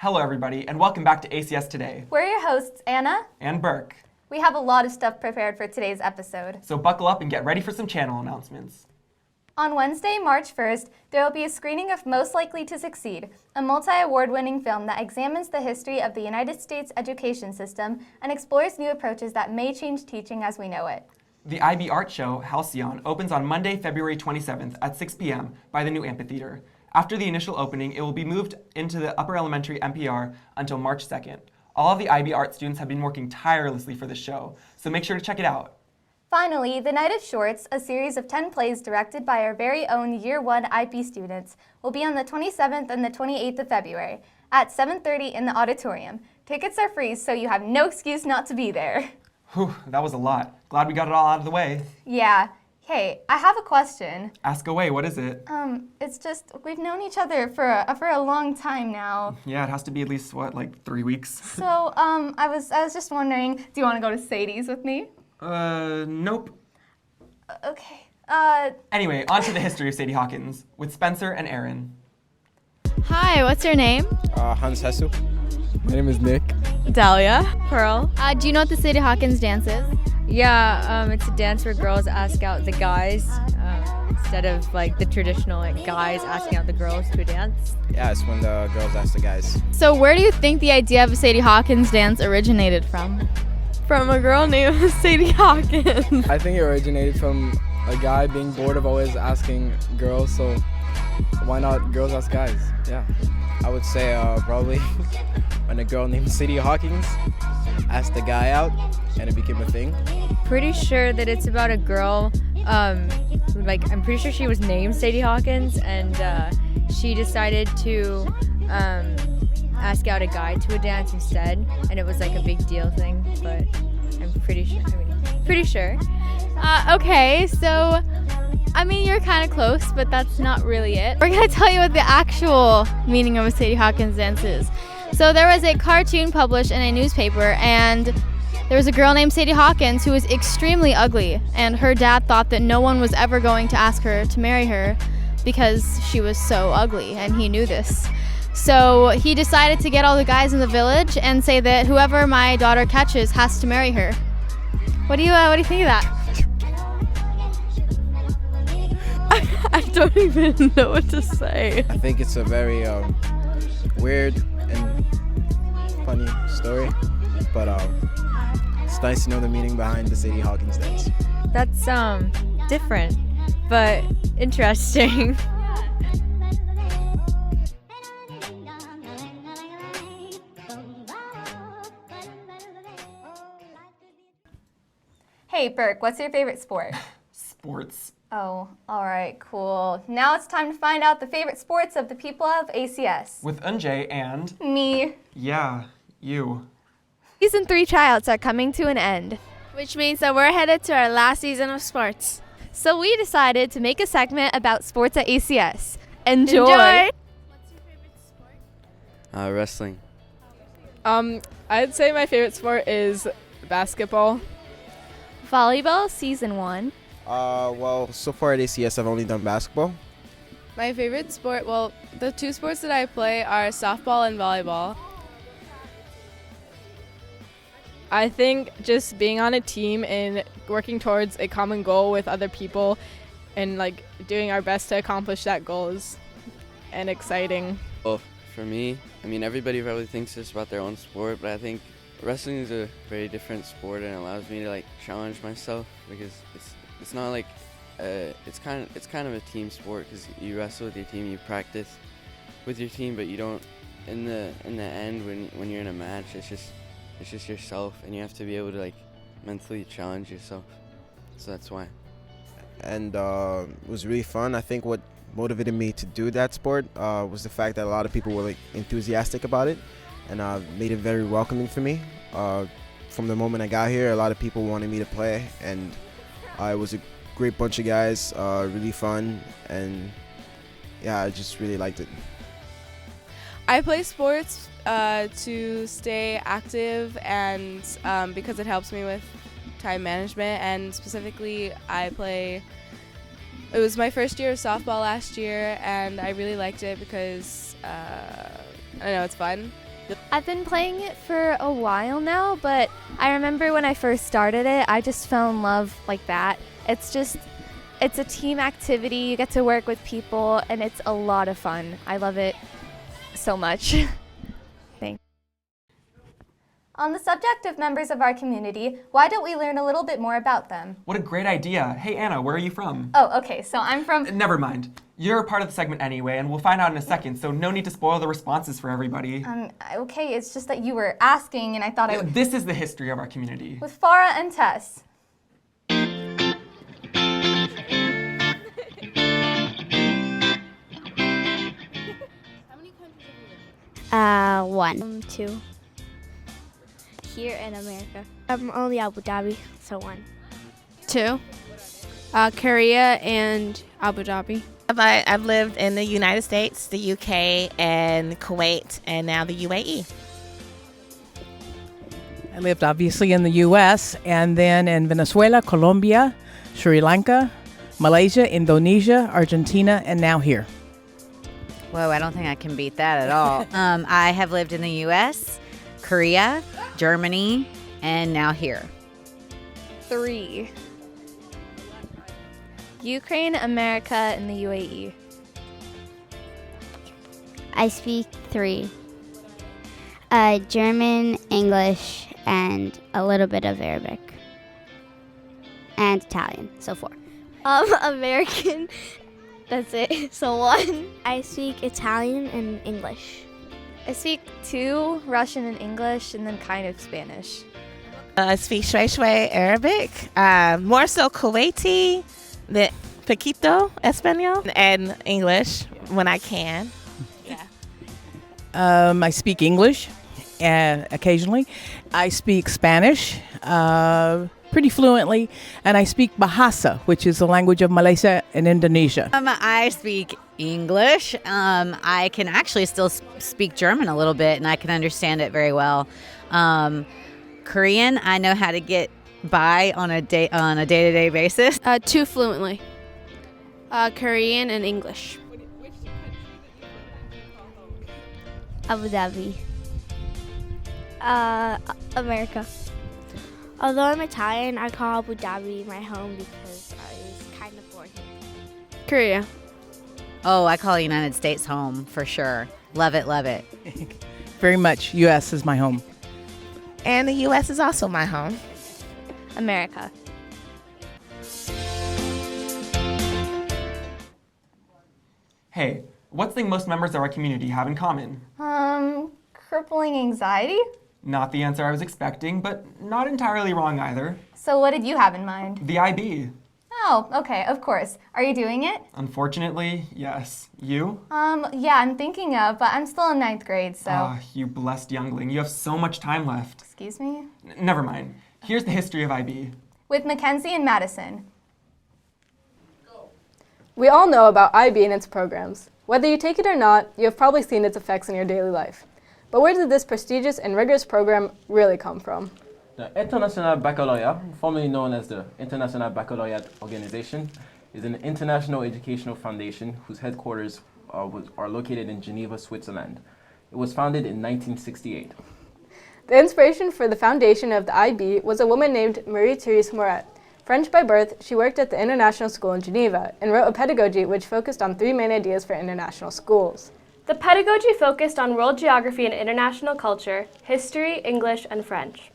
Hello everybody, and welcome back to ACS Today. We're your hosts, Anna And Burke. We have a lot of stuff prepared for today's episode. So buckle up and get ready for some channel announcements. On Wednesday, March 1st, there will be a screening of Most Likely to Succeed, a multi-award-winning film that examines the history of the United States education system and explores new approaches that may change teaching as we know it. The IB Art Show, Halcyon, opens on Monday, February 27th at 6 p.m. by the new amphitheater. After the initial opening, it will be moved into the upper elementary MPR until March 2nd. All of the IB Art students have been working tirelessly for this show, so make sure to check it out. Finally, The Night of Shorts, a series of 10 plays directed by our very own Year 1 IP students, will be on the 27th and the 28th of February at 7:30 in the auditorium. Tickets are free, so you have no excuse not to be there. Whew, that was a lot. Glad we got it all out of the way. Yeah. Hey, I have a question. Ask away, what is it? It's just, we've known each other for a long time now. Yeah, it has to be at least, like 3 weeks? So, I was just wondering, do you want to go to Sadie's with me? Nope. Okay. Anyway, on to the history of Sadie Hawkins with Spencer and Aaron. Hi, what's your name? Hans Hessu. My name is Nick. Dahlia. Pearl. Do you know what the Sadie Hawkins dance is? Yeah, it's a dance where girls ask out the guys instead of like the traditional guys asking out the girls to a dance. Yeah, it's when the girls ask the guys. So where do you think the idea of a Sadie Hawkins dance originated from? From a girl named Sadie Hawkins. I think it originated from a guy being bored of always asking girls, so why not girls ask guys? Yeah. I would say probably when a girl named Sadie Hawkins asked the guy out and it became a thing. Pretty sure that it's about a girl, I'm pretty sure she was named Sadie Hawkins and she decided to ask out a guy to a dance instead, and it was like a big deal thing, but I'm pretty sure. Okay, so you're kind of close, but that's not really it. We're going to tell you what the actual meaning of a Sadie Hawkins dance is. So there was a cartoon published in a newspaper, and there was a girl named Sadie Hawkins who was extremely ugly, and her dad thought that no one was ever going to ask her to marry her because she was so ugly, and he knew this. So he decided to get all the guys in the village and say that whoever my daughter catches has to marry her. What do you think of that? I don't even know what to say. I think it's a very weird and funny story, but it's nice to know the meaning behind the Sadie Hawkins dance. That's different, but interesting. Hey, Burke, what's your favorite sport? Sports. Oh, all right, cool. Now it's time to find out the favorite sports of the people of ACS. With Unjay and... Me. Yeah, you. Season 3 tryouts are coming to an end, Which means that we're headed to our last season of sports. so we decided to make a segment about sports at ACS. Enjoy! What's your favorite sport? Wrestling. I'd say my favorite sport is basketball. Volleyball Season 1. Well, so far at ACS I've only done basketball. My favorite sport, well, the two sports that I play are softball and volleyball. I think just being on a team and working towards a common goal with other people and doing our best to accomplish that goal is exciting. Well, for me, everybody probably thinks this about their own sport, but I think wrestling is a very different sport and allows me to challenge myself because it's not it's kind of a team sport because you wrestle with your team, you practice with your team, but you don't in the end when you're in a match it's just yourself and you have to be able to mentally challenge yourself. So that's why. And it was really fun. I think what motivated me to do that sport was the fact that a lot of people were enthusiastic about it and made it very welcoming for me. From the moment I got here, a lot of people wanted me to play, and it was a great bunch of guys, really fun, and yeah, I just really liked it. I play sports to stay active and because it helps me with time management, and specifically it was my first year of softball last year and I really liked it because I don't know, it's fun I've been playing it for a while now, but I remember when I first started it, I just fell in love like that. It's a team activity. You get to work with people, and it's a lot of fun. I love it so much. Thanks. On the subject of members of our community, why don't we learn a little bit more about them? What a great idea. Hey, Anna, where are you from? Oh, okay, so I'm from... Never mind. You're a part of the segment anyway, and we'll find out in a second, so no need to spoil the responses for everybody. Okay, it's just that you were asking, and I thought I would... This is the history of our community. With Farah and Tess. One. Two. Here in America. Only Abu Dhabi, so one. Two. Korea and Abu Dhabi. I've lived in the United States, the UK, and Kuwait, and now the UAE. I lived obviously in the U.S. and then in Venezuela, Colombia, Sri Lanka, Malaysia, Indonesia, Argentina, and now here. Whoa, I don't think I can beat that at all. I have lived in the U.S., Korea, Germany, and now here. 3. Ukraine, America, and the UAE. I speak 3. German, English, and a little bit of Arabic. And Italian, so 4. American, that's it, so 1. I speak Italian and English. I speak 2, Russian and English, and then kind of Spanish. I speak shway Arabic, more so Kuwaiti, the poquito Espanol, and English when I can. I speak English occasionally. I speak Spanish pretty fluently, and I speak Bahasa, which is the language of Malaysia and Indonesia. I speak English. I can actually still speak German a little bit, and I can understand it very well. Korean, I know how to get by on a day-to-day basis. 2 fluently. Korean and English. Abu Dhabi. America. Although I'm Italian, I call Abu Dhabi my home because I was kind of born here. Korea. Oh, I call the United States home for sure. Love it, love it. Very much. U.S. is my home. And the U.S. is also my home. America. Hey, what's the thing most members of our community have in common? Crippling anxiety? Not the answer I was expecting, but not entirely wrong either. So what did you have in mind? The IB. Oh, okay, of course. Are you doing it? Unfortunately, yes. You? Yeah, I'm thinking of, but I'm still in 9th grade, so... Ah, you blessed youngling. You have so much time left. Excuse me? Never mind. Here's the history of IB. With Mackenzie and Madison. We all know about IB and its programs. Whether you take it or not, you have probably seen its effects in your daily life. But where did this prestigious and rigorous program really come from? The International Baccalaureate, formerly known as the International Baccalaureate Organization, is an international educational foundation whose headquarters are located in Geneva, Switzerland. It was founded in 1968. The inspiration for the foundation of the IB was a woman named Marie-Therese Moret. French by birth, she worked at the International School in Geneva and wrote a pedagogy which focused on 3 main ideas for international schools. The pedagogy focused on world geography and international culture, history, English, and French.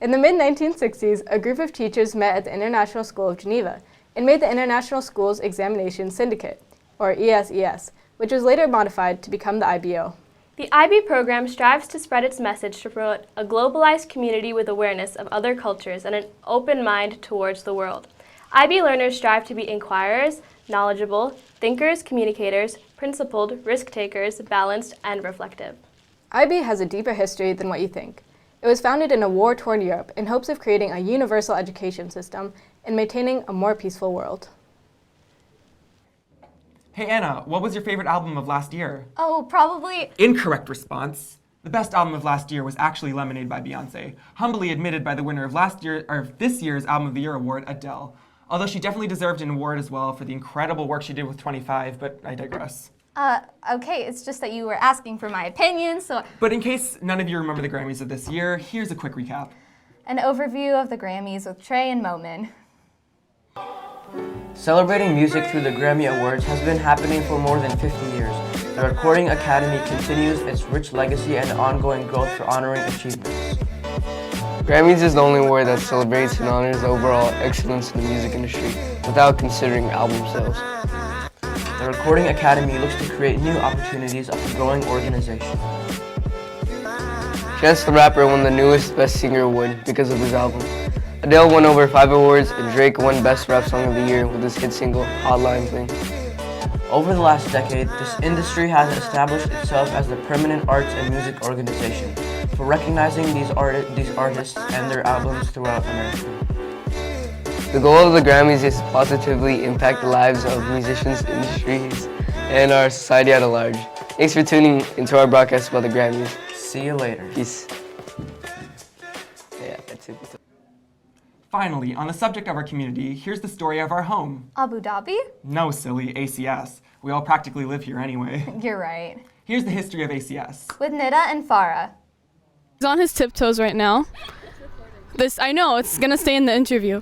In the mid-1960s, a group of teachers met at the International School of Geneva and made the International Schools Examination Syndicate, or ESES, which was later modified to become the IBO. The IB program strives to spread its message to promote a globalized community with awareness of other cultures and an open mind towards the world. IB learners strive to be inquirers, knowledgeable, thinkers, communicators, principled, risk-takers, balanced, and reflective. IB has a deeper history than what you think. It was founded in a war-torn Europe in hopes of creating a universal education system and maintaining a more peaceful world. Hey Anna, what was your favorite album of last year? Oh, probably... Incorrect response. The best album of last year was actually Lemonade by Beyoncé, humbly admitted by the winner of this year's Album of the Year award, Adele. Although she definitely deserved an award as well for the incredible work she did with 25, but I digress. Okay, it's just that you were asking for my opinion, so But in case none of you remember the Grammys of this year, here's a quick recap. an overview of the Grammys with Trey and Momin. Celebrating music through the Grammy Awards has been happening for more than 50 years. The Recording Academy continues its rich legacy and ongoing growth for honoring achievements. Grammys is the only award that celebrates and honors the overall excellence in the music industry without considering album sales. The Recording Academy looks to create new opportunities of the growing organization. Chance the Rapper won the newest Best Singer award because of his album. Adele won over 5 awards, and Drake won Best Rap Song of the Year with his hit single, Hotline Bling. Over the last decade, this industry has established itself as the permanent arts and music organization for recognizing these artists and their albums throughout America. The goal of the Grammys is to positively impact the lives of musicians, industries, and our society at large. Thanks for tuning into our broadcast about the Grammys. See you later. Peace. Yeah, that's it. Finally, on the subject of our community, here's the story of our home. Abu Dhabi? No, silly, ACS. We all practically live here anyway. You're right. Here's the history of ACS. With Nida and Farah. He's on his tiptoes right now. I know, it's gonna stay in the interview.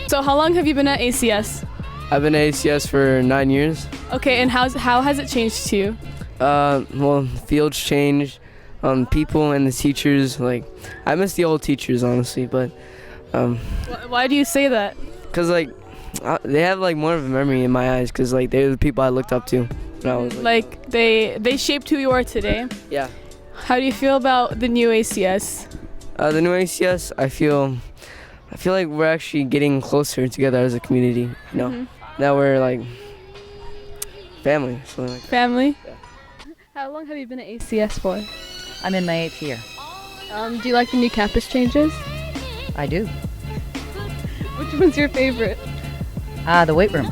So how long have you been at ACS? I've been at ACS for 9 years. Okay, and how has it changed to you? Well, fields changed, people and the teachers, I miss the old teachers, honestly, but, Why do you say that? cause they have more of a memory in my eyes, cause they're the people I looked up to when I was They shaped who you are today. Yeah. How do you feel about the new ACS? The new ACS, I feel like we're actually getting closer together as a community, Now we're family, something like that. Family? Yeah. How long have you been at ACS for? I'm in my 8th year. Do you like the new campus changes? I do. Which one's your favorite? The weight room.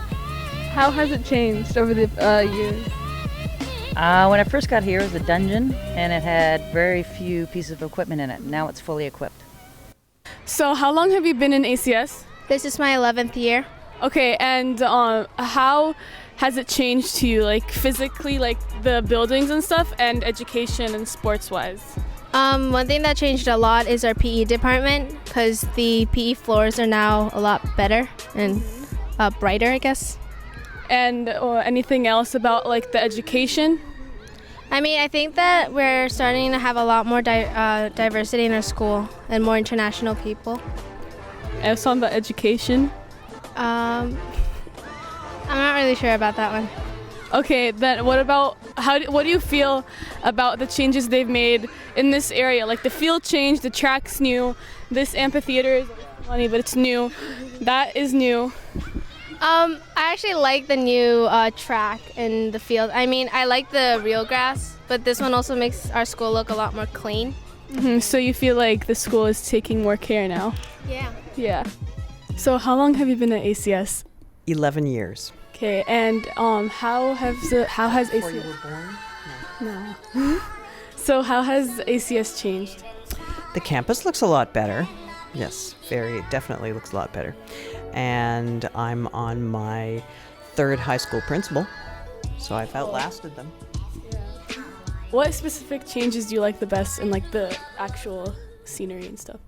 How has it changed over the years? When I first got here, it was a dungeon, and it had very few pieces of equipment in it. Now it's fully equipped. So how long have you been in ACS? This is my 11th year. Okay, and how has it changed to you, physically, the buildings and stuff, and education and sports-wise? One thing that changed a lot is our PE department, because the PE floors are now a lot better and brighter, I guess. And anything else about the education? I think that we're starting to have a lot more diversity in our school and more international people. And something about education? I'm not really sure about that one. Okay, then what about what do you feel about the changes they've made in this area? The field changed, the track's new, this amphitheater is funny, but it's new. That is new. I actually like the new track and the field. I like the real grass, but this one also makes our school look a lot more clean. So you feel like the school is taking more care now? Yeah. Yeah. So how long have you been at ACS? 11 years. Okay, and how has ACS? Before you were born? No. So how has ACS changed? The campus looks a lot better. Yes, definitely looks a lot better. And I'm on my 3rd high school principal, so I've outlasted them. What specific changes do you like the best in the actual scenery and stuff?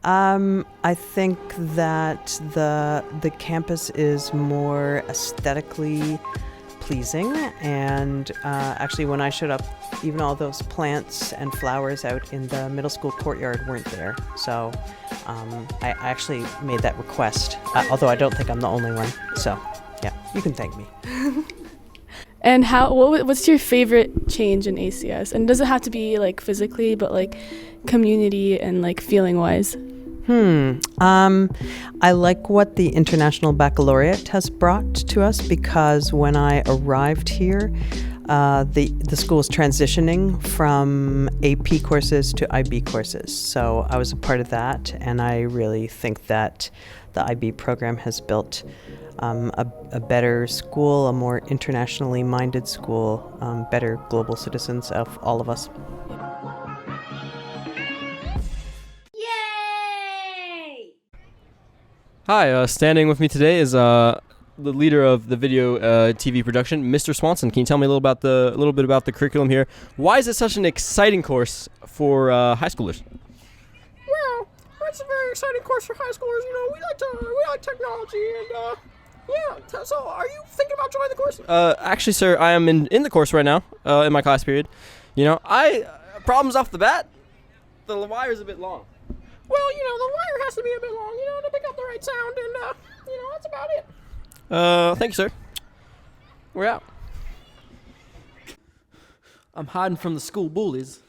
I think that the campus is more aesthetically pleasing, and actually when I showed up, even all those plants and flowers out in the middle school courtyard weren't there. So I actually made that request, although I don't think I'm the only one. So yeah, you can thank me. And what's your favorite change in ACS? And does it have to be physically, but community and feeling wise? I like what the International Baccalaureate has brought to us, because when I arrived here, the school is transitioning from AP courses to IB courses. So I was a part of that, and I really think that the IB program has built a better school, a more internationally minded school, better global citizens of all of us. Hi, standing with me today is the leader of the video TV production, Mr. Swanson. Can you tell me a little bit about the curriculum here? Why is it such an exciting course for high schoolers? Well, it's a very exciting course for high schoolers. You know, we like technology, and yeah. So, are you thinking about joining the course? Actually, sir, I am in the course right now in my class period. You know, problems off the bat. The wire's a bit long. Well, you know, the wire has to be a bit long, you know, to pick up the right sound, and you know, that's about it. Thank you, sir. We're out. I'm hiding from the school bullies.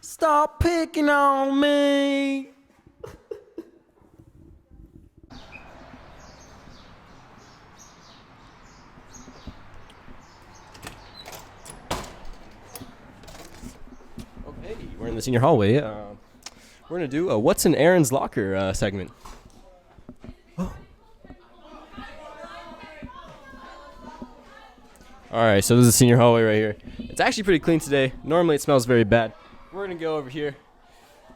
Stop picking on me. Okay, we're in the senior hallway. We're going to do a What's in Aaron's Locker segment. Alright, so this is the senior hallway right here. It's actually pretty clean today. Normally it smells very bad. We're going to go over here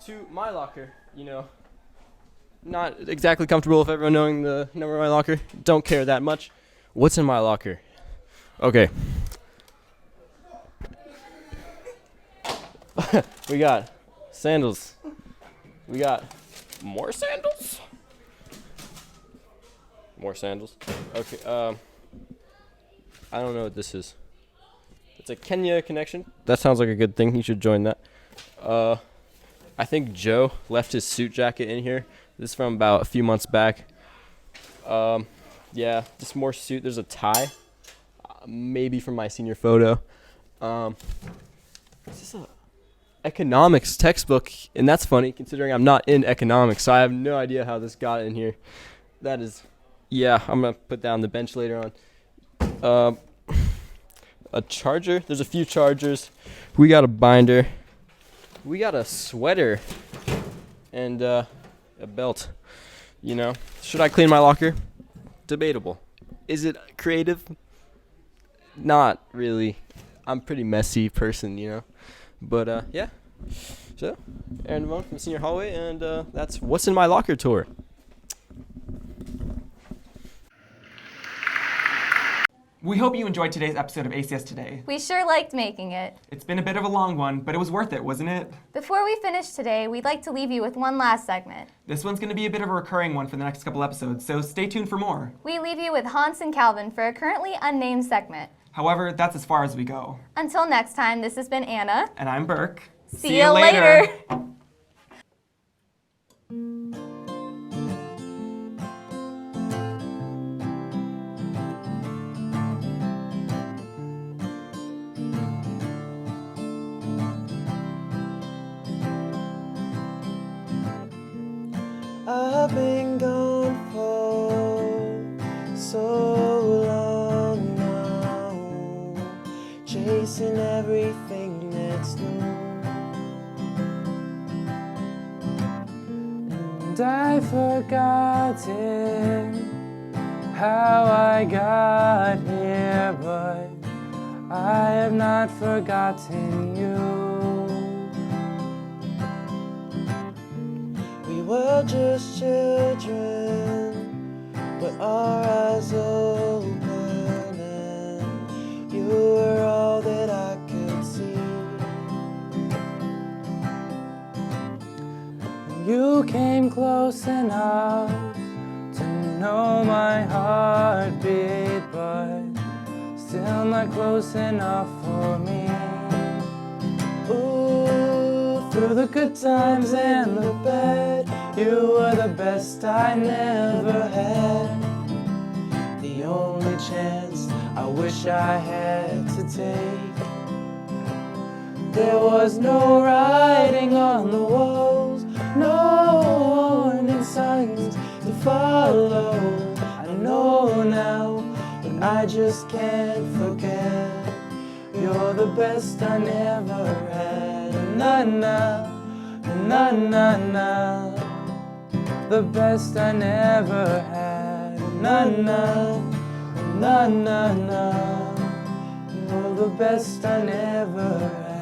to my locker. You know, not exactly comfortable with everyone knowing the number of my locker. Don't care that much. What's in my locker? Okay. We got sandals. We got more sandals. More sandals. Okay, I don't know what this is. It's a Kenya connection. That sounds like a good thing. You should join that. I think Joe left his suit jacket in here. This is from about a few months back. Yeah, just more suit. There's a tie. Maybe from my senior photo. This is a economics textbook, and that's funny considering I'm not in economics, so I have no idea how this got in here. That is, yeah, I'm going to put that on the bench later on. A charger. There's a few chargers. We got a binder. We got a sweater and a belt. You know, should I clean my locker? Debatable. Is it creative? Not really. I'm a pretty messy person, you know. But yeah. So, Aaron Devone from the senior hallway, and that's What's in My Locker tour. We hope you enjoyed today's episode of ACS Today. We sure liked making it. It's been a bit of a long one, but it was worth it, wasn't it? Before we finish today, we'd like to leave you with one last segment. This one's going to be a bit of a recurring one for the next couple episodes, so stay tuned for more. We leave you with Hans and Calvin for a currently unnamed segment. However, that's as far as we go. Until next time, this has been Anna. And I'm Burke. See you later. I've been gone for so long now, chasing everything that's new. And I've forgotten how I got here, but I have not forgotten you. We were just children, but our eyes open, and you were all that I could see. You came close enough to know my heartbeat, but still not close enough for me. Ooh, through the good times and the bad, you were the best I never had. The only chance I wish I had to take. There was no writing on the walls, no warning signs to follow. I know now, but I just can't forget. You're the best I never had. Na-na, na-na-na. The best I never had. Na-na, na-na-na. You're the best I never had.